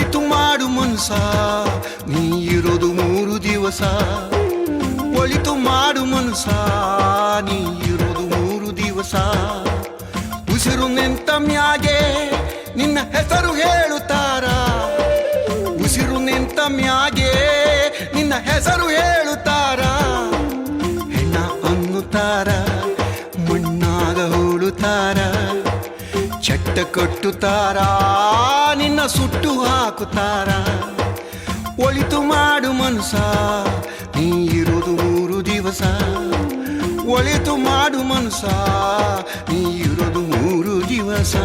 ಒಳಿತು ಮಾಡು ಮನ್ಸ, ನೀ ಇರೋದು 3 ದಿವಸ. ಒಳಿತು ಮಾಡು ಮನ್ಸ, ನೀ ಇರೋದು 3 ದಿವಸ. ಉಸಿರು ನಿಂತ ಮ್ಯಾಗೆ ನಿನ್ನ ಹೆಸರು ಹೇಳುತ್ತಾರ, ಉಸಿರು ನಿಂತ ಮ್ಯಾಗೆ ನಿನ್ನ ಹೆಸರು ಹೇಳುತ್ತಾರ. ಹೆಣ್ಣ ಅನ್ನುತ್ತಾರ, ಮಣ್ಣಾಗ ಹೂಳುತ್ತಾರ, ಚಟ್ಟ ಕಟ್ಟುತ್ತಾರ, ನಿನ್ನ ಸುಟ್ಟು ಹಾಕುತ್ತಾರ. ಒಳಿತು ಮಾಡು ಮನಸ, ನೀ ಇರೋದು 3 ದಿವಸ. ಒಳಿತು ಮಾಡು ಮನಸ, ನೀ ಇರೋದು 3 ದಿವಸ.